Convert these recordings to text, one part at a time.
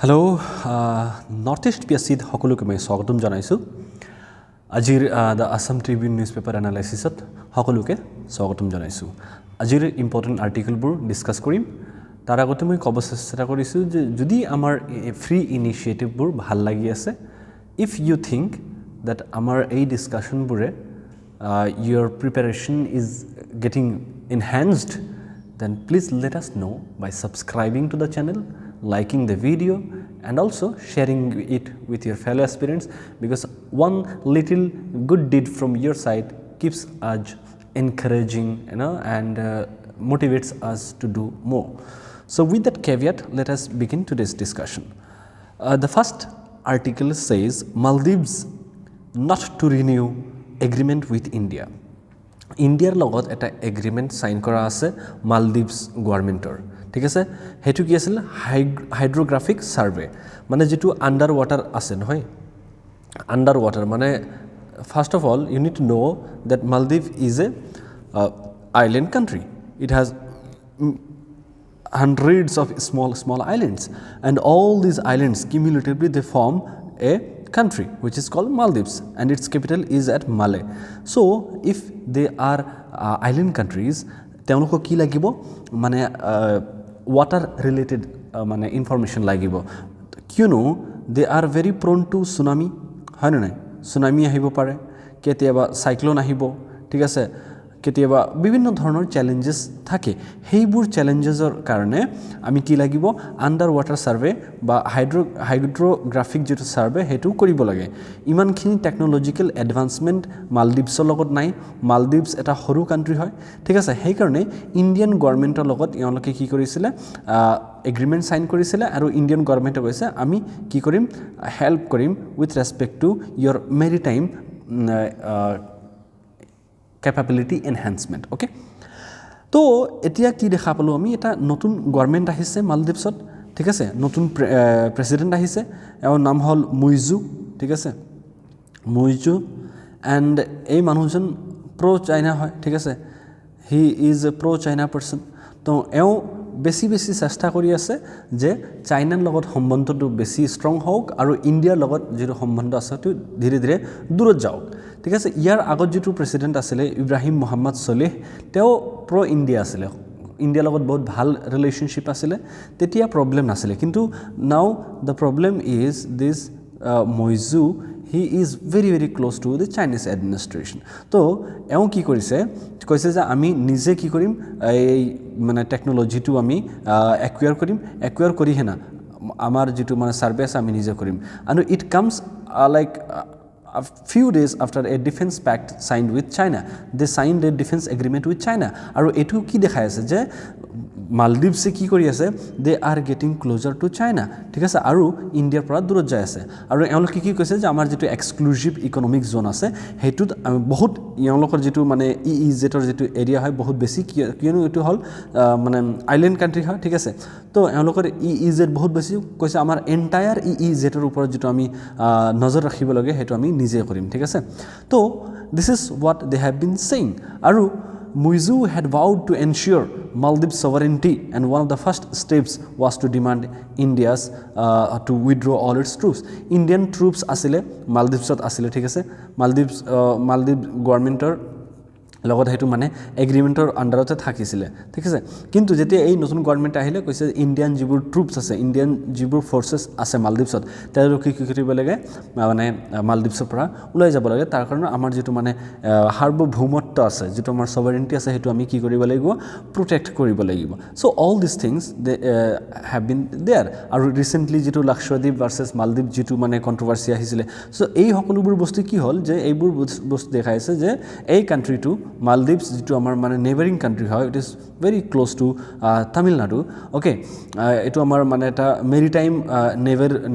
Hello, Northeast PSC সকলোকে মই স্বাগতম জনাইছো আজিৰ the Assam Tribune newspaper analysis ত সকলোকে স্বাগতম জনাইছো আজিৰ ইম্পৰ্টেন্ট আৰ্টিকেল বোৰ ডিসকাস কৰিম তাৰ আগতে মই ক'ব চেষ্টা কৰিছো যে যদি আমাৰ ফ্ৰী ইনিশিয়েটিভ বোৰ ভাল লাগি আছে if you think that আমাৰ এই ডিসকাশন বোৰে your preparation is getting enhanced then please let us know by subscribing to the channel, liking the video and also sharing it with your fellow aspirants because one little good deed from your side keeps us encouraging and motivates us to do more. So with that caveat, let us begin today's discussion. The first article says Maldives not to renew agreement with India. Indiaৰ লগত এটা agreement sign কৰা আছে মালদ্বীপছ গভৰ্ণমেন্টৰ ঠিক আছে হেতু কি আছিল হাইড্ৰোগ্ৰাফিক survey মানে যেটো আন্ডাৰ ওয়াটাৰ আছে নহয় আন্ডাৰ ওয়াটাৰ মানে first of all you need to know that Maldives is a island country. It has hundreds of small islands and all these islands cumulatively they form a country which is called Maldives and its capital is at Malé. So if they are island countries তেওঁলোকক কি লাগিব মানে water related মানে information লাগিব কিয়নো they are very prone to tsunami হয় না tsunami আহিব পাৰে কেতিয়াবা সাইক্লোন আহিব ঠিক আছে কেতিয়াবা বিভিন্ন ধৰণৰ চ্যালেঞ্জেস থাকে হেইবোৰ চ্যালেঞ্জেসৰ কাৰণে আমি কি লাগিব আন্ডাৰ ওয়াটাৰ সাৰ্ভে বা হাইড্ৰোগ্ৰাফিক যেটো সাৰ্ভে হেতু কৰিব লাগে ইমানখিনি টেকনলজিক্যাল এডভান্সমেন্ট মালদ্বীপছৰ লগত নাই মালদ্বীপছ এটা সৰু কান্ট্ৰি হয় ঠিক আছে সেই কাৰণে ইন্ডিয়ান গভৰ্ণমেন্টৰ লগত ইয়ালৈকে কি কৰিছিল এগ্ৰিমেন্ট সাইন কৰিছিল আৰু ইন্ডিয়ান গভৰ্ণমেন্টে কৈছে আমি কি কৰিম হেল্প কৰিম with respect to your maritime capability enhancement okay তো এতিয়া কি দেখা পালো আমি এটা নতুন গভৰ্ণমেন্ট আহিছে মালদ্বীপছত ঠিক আছে নতুন প্ৰেসিডেন্ট আহিছে এৰ নাম হল মুইজু ঠিক আছে মুইজু এন্ড এই মানুহজন প্ৰো চাইনা হয় ঠিক আছে he is a pro China person তো এও বেছি চেষ্টা কৰি আছে যে চাইনাৰ লগত সম্বন্ধটো বেছি ষ্ট্ৰং হোক আৰু ইণ্ডিয়াৰ লগত যেটো সম্বন্ধ আছে তো ধীৰে ধীৰে দূৰত যাওক ঠিক আছে ইয়াৰ আগত যেটো প্ৰেসিডেন্ট আছিল ইব্ৰাহিম মোহাম্মদ সলেহ তেও প্ৰো ইণ্ডিয়া আছিল ইণ্ডিয়াৰ লগত বহুত ভাল ৰিলেশনশিপ আছিল তেতিয়া প্ৰবলেম নাছিল কিন্তু নাও the problem is this Moizu he is very close to the Chinese administration তো এও কি কৰিছে কৈছে যে আমি নিজে কি কৰিম এই মানে টেকনলজিটো আমি একুয়াৰ কৰি হেনা আমাৰ যেটো মানে সাৰ্ভিস আমি নিজে কৰিম and it comes like a few days after a defense pact signed with China. They signed a defense agreement with China. আৰু এটো কি দেখাই আছে যে মালদ্বীপছে কি কৰি আছে they are getting closer to China ঠিক আছে আৰু ইণ্ডিয়াৰ পৰা দূৰত যায় আছে আৰু এওঁলোকে কি কৈছে যে আমাৰ যেটো এক্সক্লুসিভ ইকোনমিক জোন আছে হেতুত বহুত এওঁলোকৰ যেটো মানে ইইজেটৰ যেটো এৰিয়া হয় বহুত বেছি কিয়নো এটো হল মানে আইল্যান্ড কান্ট্ৰি হয় ঠিক আছে তো এওঁলোকৰ ইইজেট বহুত বেছি কৈছে আমাৰ এন্টায়াৰ ইইজেটৰ ওপৰত যেটো আমি নজৰ ৰাখিব লাগে হেতু আমি নিজে কৰিম ঠিক আছে তো this is what they have been saying আৰু Muizu had vowed to ensure Maldives sovereignty and one of the first steps was to demand India's to withdraw all its troops. Indian troops asile Maldives asile thik ase Maldives governmentor লগত হেতু মানে এগ্ৰিমেন্টৰ আন্ডাৰতে থাকিছিল ঠিক আছে কিন্তু যেতিয়া এই নতুন গভৰ্ণমেন্ট আহিলে কৈছে ইন্ডিয়ান জিবুৰ ট্ৰুপস আছে ইন্ডিয়ান জিবুৰ ফোৰ্সেস আছে মালদ্বীপছত তেওঁলোকে কি কৰিব লাগে মানে মালদ্বীপছৰ পৰা ওলাই যাব লাগে তাৰ কাৰণে আমাৰ যেটো মানে সাৰ্বভৌমত্ব আছে যেটো আমাৰ সভাৰেন্টি আছে হেতু আমি কি কৰিব লাগিব প্ৰটেক্ট কৰিব লাগিব so all this things they have been there আৰু ৰিসেন্টলি যেটো লাক্ষদ্বীপ ভাৰ্সেস মালদ্বীপ যেটো মানে কন্ট্ৰোভাৰ্সি আহিছিল সো এই সকলোবোৰ বস্তু কি হল যে এইবোৰ বস্তু দেখাইছে যে এই কান্ট্ৰিটো Maldives যেটো আমাৰ মানে নেবাৰিং কান্ট্ৰি হয় it is very close to Tamil Nadu okay এটো আমাৰ মানে এটা মেৰিটাইম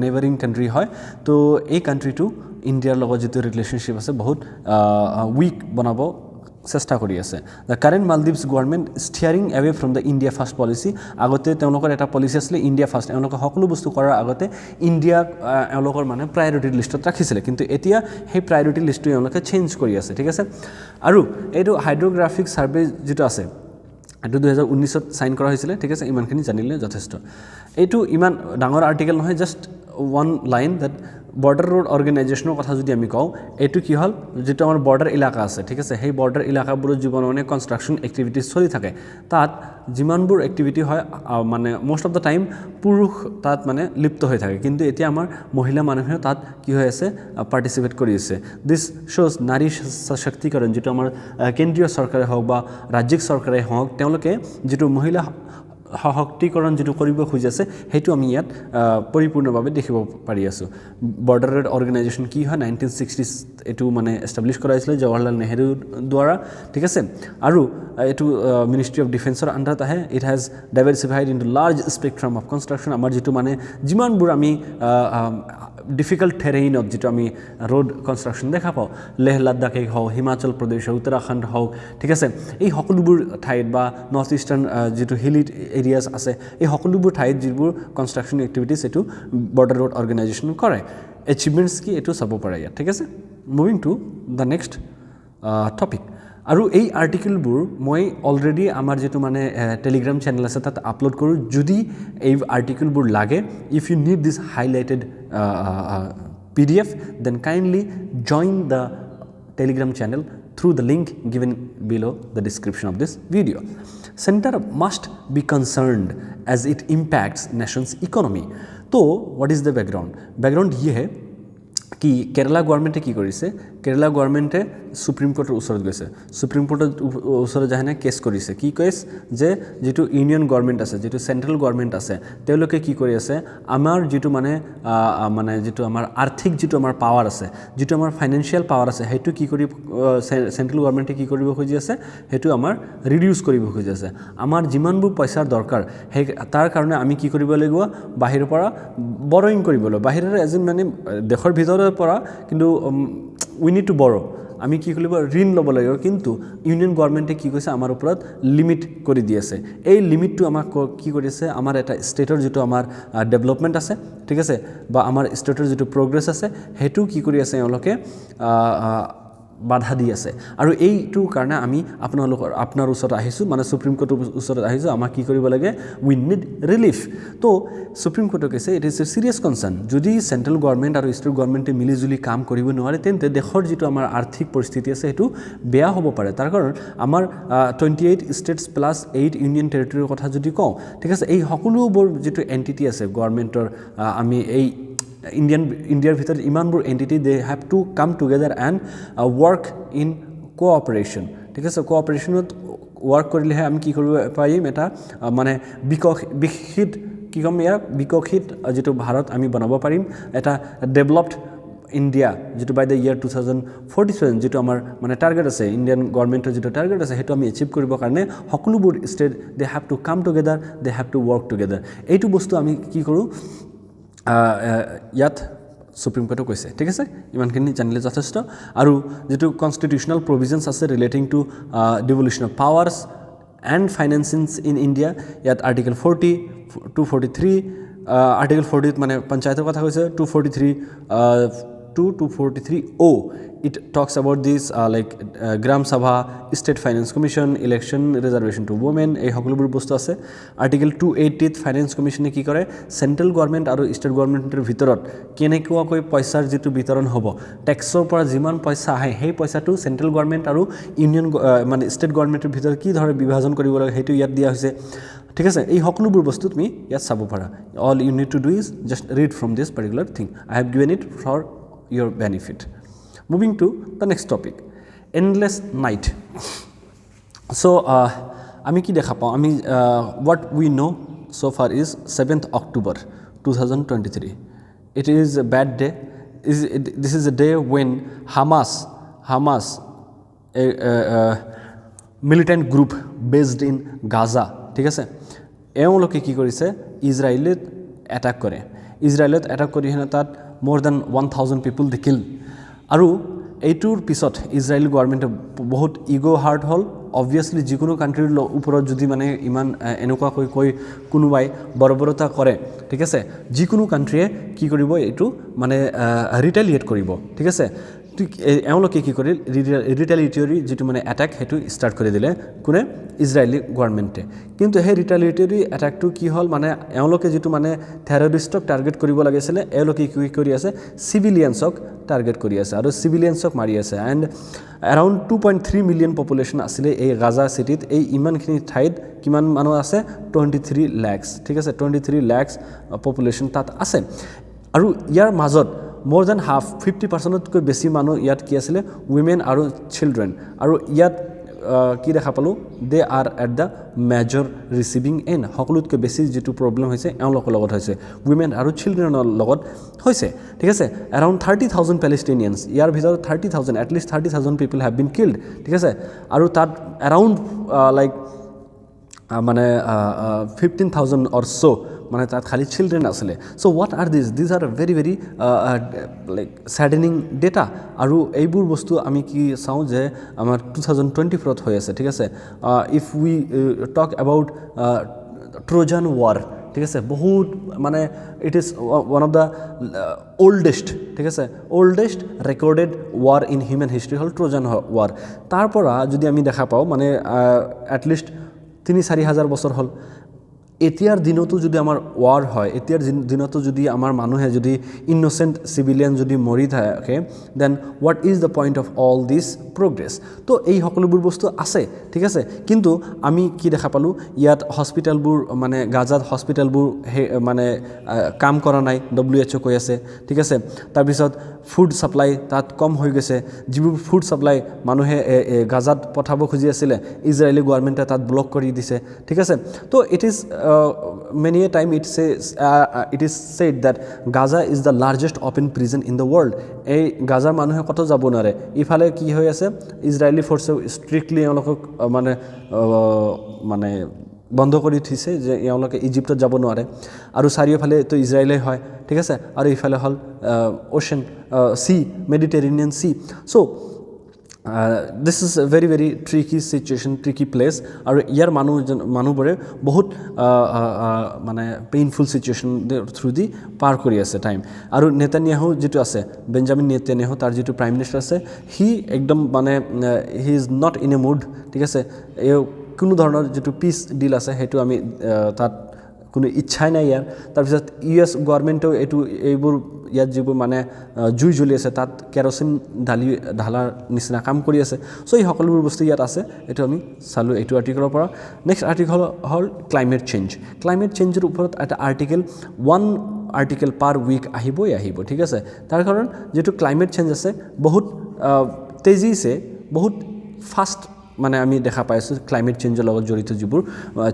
নেবাৰিং কান্ট্ৰি হয় তো এই কান্ট্ৰিটো ইণ্ডিয়াৰ লগত যেটো ৰিলেশনশিপ আছে বহুত উইক বনাব চেষ্টা কৰি আছে the current Maldives government steering away from the India first policy আগতে তেওঁলোকৰ এটা পলিসি আছিল ইন্ডিয়া ফাৰ্স্ট তেওঁলোকে সকলো বস্তু কৰাৰ আগতে ইন্ডিয়া তেওঁলোকৰ মানে প্ৰায়োৰিটি লিষ্টত ৰাখিছিল কিন্তু এতিয়া সেই প্ৰায়োৰিটি লিষ্টটো তেওঁলোকে চেঞ্জ কৰি আছে ঠিক আছে আৰু এইটো হাইড্ৰোগ্ৰাফিক সাৰ্ভে যেটো আছে এইটো 2019ত সাইন কৰা হৈছিল ঠিক আছে ইমানখিনি জানিলে যথেষ্ট এইটো ইমান ডাঙৰ আৰ্টিকেল নহয় just one line that border road অৰ্গেনাইজেশ্যনৰ কথা যদি আমি কওঁ এইটো কি হ'ল যেটো আমাৰ বৰ্ডাৰ এলেকা আছে ঠিক আছে সেই বৰ্ডাৰ এলেকাবোৰৰ জীৱননে কনষ্ট্ৰাকশন এক্টিভিটিজ চলি থাকে তাত যিমানবোৰ এক্টিভিটি হয় মানে মোস্ট অফ দা টাইম পুৰুষ তাত মানে লিপ্ত হৈ থাকে কিন্তু এতিয়া আমাৰ মহিলা মানুহে তাত কি হৈ আছে পাৰ্টিসিপেট কৰি আছে দিস শোজ নাৰী সশক্তিকৰণ যেটো আমাৰ কেন্দ্ৰীয় চৰকাৰে হওক বা ৰাজ্যিক চৰকাৰে হওক তেওঁলোকে যেটো মহিলা সশক্তিকৰণ যেটো কৰিব খুজি আছে হেতু আমি ইয়াত পৰিপূৰ্ণভাৱে দেখিব পাৰি আছো বৰ্ডাৰ ৰোড অৰ্গেনাইজেশ্যন কি হয় 1960s এটো মানে এস্টাবলিশ কৰা হৈছিল জৱাহৰলাল নেহৰু দ্বাৰা ঠিক আছে আৰু এটো মিনিষ্ট্ৰি অফ ডিফেন্সৰ আন্ডাৰত আহে it has diversified into large spectrum of construction আমাৰ যেটো মানে যিমানবোৰ আমি ডিফিকাল্ট টেৰেইনত যেটো আমি ৰোড কনষ্ট্ৰাকশন দেখা পাও লেহ লাডাখ হওক হিমাচল প্ৰদেশ উত্তৰাখণ্ড হওক ঠিক আছে এই সকলোবোৰ ঠাইত বা নৰ্থ ইষ্টাৰ্ণ যেটো হিলি এৰিয়াস আছে এই সকলোবোৰ ঠাইত যিবোৰ কনষ্ট্ৰাকশন এক্টিভিটিজ এটো বৰ্ডাৰ ৰোড অৰ্গেনাইজেশ্যন কৰে এচিভমেন্টস কি এটো চাব পাৰে ইয়াত ঠিক আছে moving to the next topic আৰু এই আৰ্টিকেলবোৰ মই অলৰেডি আমাৰ যেটো মানে টেলিগ্ৰাম চেনেল আছে তাত আপলোড কৰো যদি এই আৰ্টিকেলবোৰ লাগে if you need this highlighted PDF then kindly join the Telegram channel through the link given below the description of this video. Center must be concerned as it impacts nation's economy. So what is the background? Background ये है कि केरला गवर्नमेंटे की करिसे Kerala गवर्नमेंटे supreme कोर्टर उसरत গৈছে supreme कोर्टर उसरत जाहने case करिसे की case जे जेटु union government আছে जेटु central government আছে তেওলোকে কি কৰি আছে আমাৰ যেটো মানে মানে যেটো আমাৰ আৰ্থিক যেটো আমাৰ পাৱাৰ আছে যেটো আমাৰ ফাইনান্সিয়াল পাৱাৰ আছে হেতু কি কৰি সেন্ট্ৰাল গवर्नमेंटे কি কৰিব খুজি আছে হেতু আমাৰ ৰিডিউস কৰিব খুজি আছে আমাৰ যিমানবোৰ পইচাৰ দৰকাৰ হে তাৰ কাৰণে আমি কি কৰিব লাগিব বাহিৰৰ পৰা বৰোইং কৰিব লাগিব বাহিৰৰ এজন মানে দেশৰ ভিতৰৰ পৰা কিন্তু we need to borrow আমি কি কৰিব ঋণ লব লাগিব কিন্তু ইউনিয়ন গৱৰ্ণমেণ্টে কি কৈছে আমাৰ ওপৰত লিমিট কৰি দি আছে এই লিমিটটো আমাক কি কৰিছে আমাৰ এটা ষ্টেটৰ যেটো আমাৰ ডেভেলপমেন্ট আছে ঠিক আছে বা আমাৰ ষ্টেটৰ যেটো প্ৰগ্ৰেছ আছে হেতু কি কৰি আছে এওঁলোকে বাধা দি আছে আৰু এইটো কাৰণে আমি আপোনাৰ ওচৰত আহিছো মানে সুপ্ৰিম কোৰ্টৰ ওচৰত আহিছো আমাক কি কৰিব লাগে উই নিড ৰিলিফ তো সুপ্ৰিম কোৰ্টে কৈছে it is a serious concern যদি সেন্ট্ৰাল গৱৰ্ণমেণ্ট আৰু ষ্টেট গৱৰ্ণমেণ্টে মিলিজুলি কাম কৰিব নোৱাৰে তেন্তে দেশৰ যেটো আমাৰ আৰ্থিক পৰিস্থিতি আছে হেতু বেয়া হ'ব পাৰে তাৰ কাৰণ আমাৰ 28 ষ্টেটস প্লাস 8 ইউনিয়ন টেৰিটৰীৰ কথা যদি কওঁ ঠিক আছে এই সকলোবোৰ যেটো এন্টিটি আছে গৱৰ্ণমেণ্টৰ আমি এই India's ভিতৰত ইমানবোৰ entity they have to come together and work in cooperation ঠিক আছে কোঅপাৰেশনত ওয়াৰ্ক কৰিলেহে আমি কি কৰিব পাৰিম এটা মানে বিকশিত কি কম ইয়াৰ বিকশিত যেটো ভাৰত আমি বনাব পাৰিম এটা ডেভেলপড ইন্ডিয়া যেটো বাই দ্য ইয়াৰ 2047 যেটো আমাৰ মানে টাৰ্গেট আছে ইন্ডিয়ান গৱৰ্ণমেণ্টৰ যেটো টাৰ্গেট আছে হেতু আমি এচিভ কৰিব কাৰণে সকলোবোৰ state they have to come together they have to work together এইটো বস্তু আমি কি কৰো ইয়াত সুপ্ৰিম কোৰ্টে কৈছে ঠিক আছে ইমানখিনি জানিলে যথেষ্ট আৰু যেটো কনস্টিটিউশনাল প্ৰভিজনস আছে relating to devolution of powers and financings in India ইয়াত আৰ্টিকেল 40 243 আৰ্টিকেল 40 মানে পঞ্চায়তৰ কথা কৈছে 243O it talks about this like Gram Sabha State Finance Commission election reservation to women এই সকলোবোৰ বস্তু আছে আৰ্টিকেল 280 ফাইনান্স কমিশনে কি কৰে সেন্ট্ৰাল গৱৰ্ণমেণ্ট আৰু ষ্টেট গৱৰ্ণমেণ্টৰ ভিতৰত কেনেকুৱাকৈ পইচাৰ যেটো বিতৰণ হ'ব ট্যাক্সৰ পৰা যিমান পইচা আহে সেই পইচাটো সেন্ট্ৰাল গৱৰ্ণমেণ্ট আৰু ইউনিয়ন মানে ষ্টেট গৱৰ্ণমেণ্টৰ ভিতৰত কি ধৰে বিভাজন কৰিব লাগে হেতু ইয়াত দিয়া হৈছে ঠিক আছে এই সকলোবোৰ বস্তু তুমি ইয়াত চাব পাৰা all you need to do is just read from this particular thing I have given it for your benefit. Moving to the next topic, endless night. So, আমি কি দেখা পাও আমি what we know so far is 7th October 2023. It is a bad day. This is a day when Hamas a militant group based in Gaza ঠিক আছে এওঁলোকে কি কৰিছে ইজৰাইলত অ্যাটাক কৰে ইজৰাইলত অ্যাটাক কৰি হেনে তাত more than 1000 people they killed আৰু এইটোৰ পিছত ইজৰাইল গৱৰ্ণমেণ্টে বহুত ইগো হাৰ্ট হল obviously যিকোনো কান্ট্ৰিৰ ওপৰত যদি মানে ইমান এনেকুৱা কৈ কোনোবাই বৰ্বৰতা কৰে ঠিক আছে যিকোনো কান্ট্ৰিয়ে কি কৰিব এইটো মানে ৰিটেলিয়েট কৰিব ঠিক আছে এওঁলোকে কি কৰিল ৰিটেলিয়েটৰী যিটো মানে এটেক সেইটো ষ্টাৰ্ট কৰি দিলে কোনে ইজৰাইলী গভৰ্ণমেণ্টে কিন্তু সেই ৰিটেলিয়েটৰী এটেকটো কি হ'ল মানে এওঁলোকে যিটো মানে টেৰৰিষ্টক টাৰ্গেট কৰিব লাগিছিলে এওঁলোকে কি কৰি আছে চিভিলিয়ানছক টাৰ্গেট কৰি আছে আৰু চিভিলিয়ানছক মাৰি আছে এণ্ড এৰাউণ্ড 2.3 মিলিয়ন পপুলেশ্যন আছিলে এই গাজা চিটিত এই ইমানখিনি ঠাইত কিমান মানুহ আছে 23 লাখ ঠিক আছে 23 লাখ পপুলেশ্যন তাত আছে আৰু ইয়াৰ মাজত more than half 50%তকৈ বেছি মানুহ ইয়াত কি আছিলে women আৰু children আৰু ইয়াত কি দেখা পালো they are at the major receiving end সকলোতকৈ বেছি যেটো প্ৰবলেম হৈছে এওঁলোকৰ লগত হৈছে women আৰু childrenৰ লগত হৈছে ঠিক আছে around 30,000 Palestinians ইয়াৰ ভিতৰত 30,000 at least 30,000 people have been killed ঠিক আছে আৰু তাত around like মানে 15,000 or so মানে তাত খালি চিলড্ৰেন আছিলে so what are these are very very like saddening data আৰু এইবোৰ বস্তু আমি কি চাওঁ যে আমাৰ 2024ত হৈ আছে ঠিক আছে if we talk about Trojan war ঠিক আছে বহুত মানে it is one of the oldest ঠিক আছে oldest recorded war in human history হ'ল ট্ৰোজান ৱাৰ তাৰ পৰা যদি আমি দেখা পাওঁ মানে এটলিষ্ট 3-4 হাজাৰ বছৰ হ'ল এতিয়াৰ দিনতো যদি আমাৰ ওয়াৰ হয় এতিয়াৰ দিনতো যদি আমাৰ মানুহে যদি ইনোসেন্ট সিভিলিয়ান যদি মৰি থাকে then what is the point of all this progress তো এই সকলোবোৰ বস্তু আছে ঠিক আছে কিন্তু আমি কি দেখা পালো ইয়াত হস্পিটেলবোৰ মানে গাজাত হস্পিটেলবোৰ মানে কাম কৰা নাই WHO কৈ আছে ঠিক আছে তাৰ পিছত ফুড সাপ্লাই তাত কম হৈ গৈছে যিবোৰ ফুড সাপ্লাই মানুহে গাজাত পঠাব খুজি আছিল ইজৰাইলী গভৰ্ণমেণ্টে তাত ব্লক কৰি দিছে ঠিক আছে তো it is many a time it is said that Gaza is the largest open prison in the world এই গাজাৰ মানুহে কত যাব নোৱাৰে ইফালে কি হৈ আছে ইজৰাইলী ফৰ্ছে স্ট্ৰিক্টলি এওঁলোকক মানে বন্ধ কৰি থৈছে যে এওঁলোকে ইজিপ্তত যাব নোৱাৰে আৰু চাৰিওফালে তো ইজৰাইলে হয় ঠিক আছে আৰু ইফালে হ'ল ocean sea Mediterranean sea so this is a very very tricky situation tricky place আৰু ইয়াৰ মানুহবোৰে বহুত মানে পেইনফুল সিচুৱেচন থ্ৰু দি পাৰ কৰি আছে টাইম আৰু নেতানিয়াহু যেটো আছে বেঞ্জামিন নেতানিয়াহু তাৰ যেটো প্ৰাইম মিনিষ্টাৰ আছে হি একদম মানে he is not in a mood ঠিক আছে এই কোনো ধৰণৰ যেটো পিস ডিল আছে হেতু আমি তাত কোনো ইচ্ছাই নাই ইয়াৰ তাৰপিছত US গভৰ্ণমেণ্টও এইবোৰ ইয়াত যিবোৰ মানে জুই জ্বলি আছে তাত কেৰোচিন ঢালাৰ নিচিনা কাম কৰি আছে সো এই সকলোবোৰ বস্তু ইয়াত আছে এটো আমি চালো এইটো আৰ্টিকেলৰ পৰা নেক্সট আৰ্টিকেল হ'ল ক্লাইমেট চেঞ্জৰ ওপৰত এটা আৰ্টিকেল 1 আৰ্টিকেল পাৰ উইক আহিব ঠিক আছে তাৰ কাৰণ যেটো ক্লাইমেট চেঞ্জ আছে বহুত তেজিছে বহুত ফাষ্ট মানে আমি দেখা পাইছো ক্লাইমেট চেঞ্জৰ লগত জড়িত যিবোৰ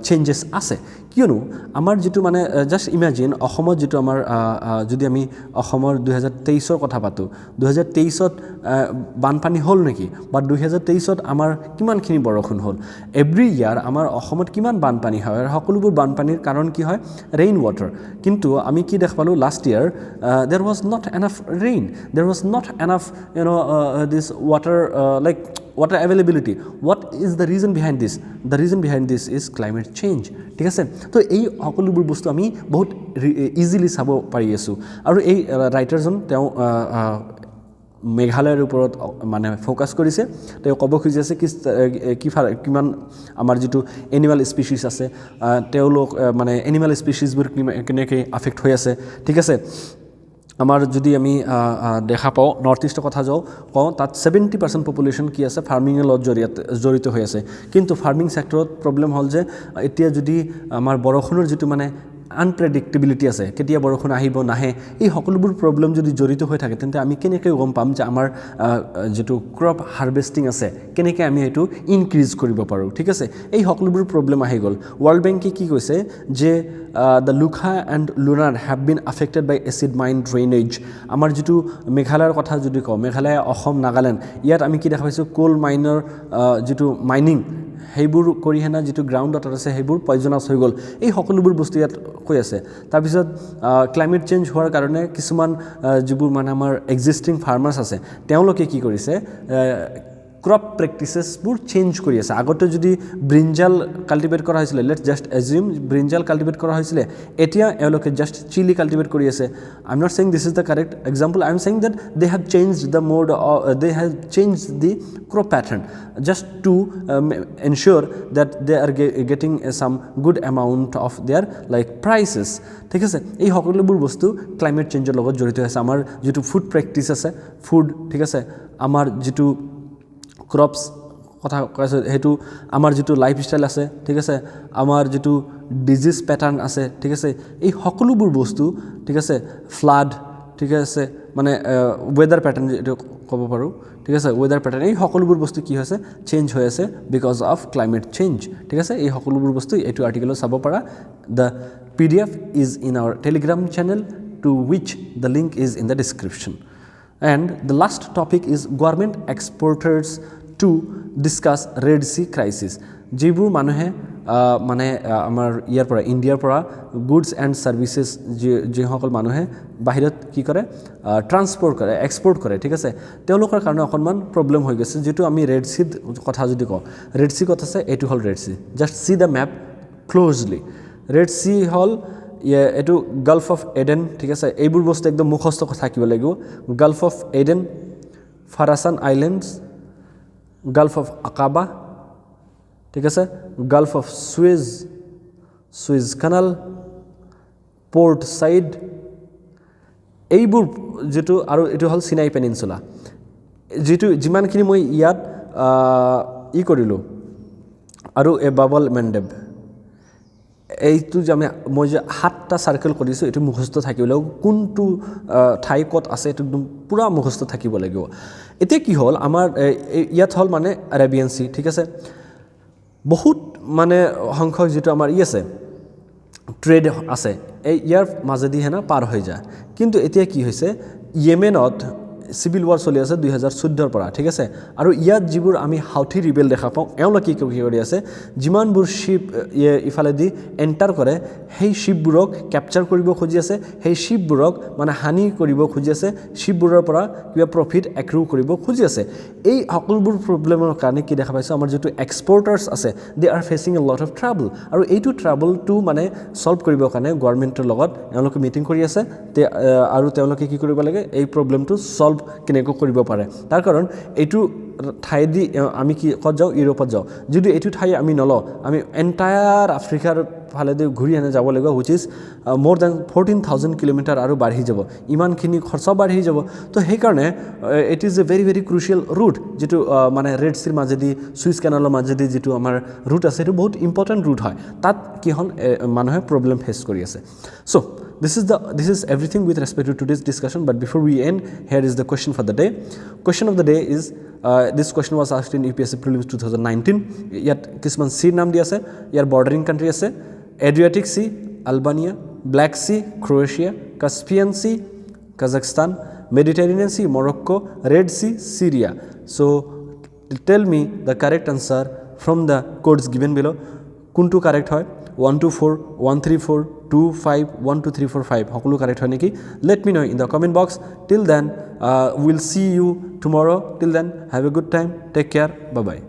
চেঞ্জেস আছে কিয়নো আমাৰ যেটো মানে জাস্ট ইমাজিন অসমত যেটো আমাৰ যদি আমি অসমৰ 2023ৰ কথা পাতো 2023ত বানপানী হ'ল নেকি বা 2023ত আমাৰ কিমানখিনি বৰষুণ হ'ল এভৰি ইয়াৰ আমাৰ অসমত কিমান বানপানী হয় আৰু সকলোবোৰ বানপানীৰ কাৰণ কি হয় ৰেইন ওয়াটাৰ কিন্তু আমি কি দেখা পালো last year there was not enough rain there was not enough this water like water availability what is the reason behind this is climate change ঠিক আছে তো এই সকলোবোৰ বস্তু আমি বহুত ইজিলি চাব পাৰি আছো আৰু এই ৰাইটাৰজন তেওঁ মেঘালয়ৰ ওপৰত মানে ফোকাস কৰিছে তেওঁ ক'ব খুজি আছে কিমান আমাৰ যেটো এনিমেল স্পিচিছ আছে তেওঁলোক মানে এনিমেল স্পিচিছবোৰ কেনেকৈ এফেক্ট হৈ আছে ঠিক আছে আমাৰ যদি আমি দেখা পাও নৰ্থ ইষ্টৰ কথা কওঁ তাত 70% পপুলেশ্যন কি আছে ফাৰ্মিংৰ লগত জড়িত হৈ আছে কিন্তু ফাৰ্মিং সেক্টৰত প্ৰবলেম হ'ল যে এতিয়া যদি আমাৰ বৰষুণৰ যেটো মানে আনপ্ৰেডিক্টেবিলিটি আছে কেতিয়া বৰষুণ আহিব নাহে এই সকলোবোৰ প্ৰবলেম যদি জড়িত হৈ থাকে তেন্তে আমি কেনেকৈ গম পাম যে আমাৰ যেটো ক্ৰপ হাৰ্ভেষ্টিং আছে কেনেকৈ আমি এটো ইনক্ৰিজ কৰিব পাৰো ঠিক আছে এই সকলোবোৰ প্ৰবলেম আহি গল ওয়াৰ্ল্ড বেংকে কি কৈছে যে the Lukha and Lunar have been affected by acid mine drainage আমাৰ যেটো মেঘালয়ৰ কথা যদি কওঁ মেঘালয় অসম নাগালেণ্ড ইয়াত আমি কি দেখা পাইছো কোল মাইনৰ যেটো মাইনিং হেইবোৰ কৰি হেনা যেটো গ্ৰাউণ্ড ৱাটাৰ আছে হেইবোৰ পয়জনাছ হৈ গল এই সকলোবোৰ বস্তু ইয়াত কৈ আছে তাৰ পিছত ক্লাইমেট চেঞ্জ হোৱাৰ কাৰণে কিছুমান যিবোৰ মানে আমাৰ এক্সিস্টিং ফাৰ্মাৰ্স আছে তেওঁলোকে কি কৰিছে ক্ৰপ প্ৰেক্টিচেছবোৰ চেঞ্জ কৰি আছে আগতে যদি ব্ৰিঞ্জাল কাল্টিভেট কৰা হৈছিলে let's just assume brinjal cultivate কৰা হৈছিলে এতিয়া এওঁলোকে জাষ্ট চিলি কাল্টিভেট কৰি আছে I am not saying this is the correct example I am saying that they have changed the mode they have changed the crop pattern just to ensure that they are getting some good amount of their like prices ঠিক আছে এই সকলোবোৰ বস্তু climate চেঞ্জৰ লগত জড়িত আছে আমাৰ যিটো ফুড প্ৰেক্টিচ আছে ফুড ঠিক আছে আমাৰ যিটো ক্ৰপছ কথা কৈছে হেতু আমাৰ যেটো লাইফস্টাইল আছে ঠিক আছে আমাৰ যেটো ডিজিজ প্যাটাৰ্ন আছে ঠিক আছে এই সকলোবোৰ বস্তু ঠিক আছে ফ্লাড ঠিক আছে মানে ওয়েদাৰ প্যাটাৰ্ন যেটো ক'ব পাৰো ঠিক আছে ওয়েদাৰ প্যাটাৰ্ন এই সকলোবোৰ বস্তু কি হৈছে চেঞ্জ হৈ আছে বিকজ অফ ক্লাইমেট চেঞ্জ ঠিক আছে এই সকলোবোৰ বস্তু এটো আৰ্টিকেলত চাব পাৰা the PDF is in our Telegram channel to which the link is in the description. And the last topic is government exporters to discuss Red Sea crisis. যিবোৰ মানুহে মানে আমাৰ ইয়াৰ পৰা ইণ্ডিয়াৰ পৰা গুডছ এণ্ড সাৰ্ভিসেছ যিসকল মানুহে বাহিৰত কি কৰে ট্ৰান্সপোৰ্ট কৰে এক্সপোৰ্ট কৰে ঠিক আছে তেওঁলোকৰ কাৰণে অকণমান প্ৰবলেম হৈ গৈছে যেটো আমি ৰেড সি কথা যদি কওঁ ৰেড সি কথা আছে এটো হল red sea just see the map closely red sea হল এটো গালফ অফ এডেন ঠিক আছে এইবোৰ বস্তু একদম মুখস্থ থাকিব লাগিব gulf of Aden Farasan islands gulf of Aqaba ঠিক আছে gulf of Suez canal port side এইবোৰ যেটো আৰু এটো হল সিনাই পেনিনসুলা যেটো যিমানখিনি মই ইয়াত ই কৰিলো আৰু এ বাবল মেন্ডেব এইটো যে মই যে 7টা সাৰ্কেল কৰিছো এটো মুখস্থ থাকিব লাগিব কোনটো ঠাই কত আছে এটো একদম পুৰা মুখস্থ থাকিব লাগিব এতে কি হল আমাৰ ইয়াত হল মানে আৰাবিয়ান সি ঠিক আছে বহুত মানে সংখ্যক যেটো আমাৰ ই আছে ট্ৰেড আছে এই ইয়াৰ মাজেদি হেনা পাৰ হৈ যায় কিন্তু এতিয়া কি হৈছে ইয়েমেনত সিভিল ওয়াৰ চলি আছে 2014 পৰা ঠিক আছে আৰু ইয়াত যিবোৰ আমি হাউথি ৰিবেল দেখা পাওঁ এওঁলোকে কি কৰি আছে যিমানবোৰ শিপ ইফালে দি এন্টাৰ কৰে সেই শিপবোৰক ক্যাপচাৰ কৰিব খুজি আছে সেই শিপবোৰক মানে হানি কৰিব খুজি আছে শিপবোৰৰ পৰা কিবা প্ৰফিট এক্ৰু কৰিব খুজি আছে এই সকলোবোৰ প্ৰবলেমৰ কাৰণে কি দেখা পাইছো আমাৰ যেটো এক্সপোৰ্টাৰ্স আছে they are facing a lot of trouble আৰু এইটো ট্ৰাবল টু মানে সলভ কৰিব কাৰণে গভৰ্নমেন্টৰ লগত এওঁলোকে মিটিং কৰি আছে আৰু তেওঁলোকে কি কৰিব লাগে এই প্ৰবলেমটো সলভ কেনেকৈ কৰিব পাৰে তাৰ কাৰণ এইটো ঠাই দি আমি কি কত যাও ইউৰোপত যাও যদি এইটো ঠাই আমি নল আমি এন্টায়াৰ আফ্ৰিকাৰ ফালে দি ঘূৰি আনে যাব লাগিব which is more than 14000 kilometre আৰু বাঢ়ি যাব ইমানখিনি খৰচ বাঢ়ি যাব তো সেই কাৰণে it is a very very crucial root যেটো মানে ৰেড সিৰ মাজেদি সুইজ কেনালৰ মাজেদি যেটো আমাৰ ৰুট আছে এটো বহুত ইম্পৰ্টেন্ট ৰুট হয় তাত কি হল মানুহে প্ৰবলেম ফেস কৰি আছে so this is everything with respect to today's discussion but before we end here is the question for the day question of the day is this question was asked in APSC prelims 2019 yet kisman sea naam di ase yar bordering country ase Adriatic Sea Albania Black Sea Croatia Caspian Sea Kazakhstan Mediterranean Sea Morocco Red Sea Syria so tell me the correct answer from the codes given below kuntu correct hoy 124 134 25 12345 সকলো correct হয় নেকি let me know in the comment box till then we'll see you tomorrow till then have a good time take care bye bye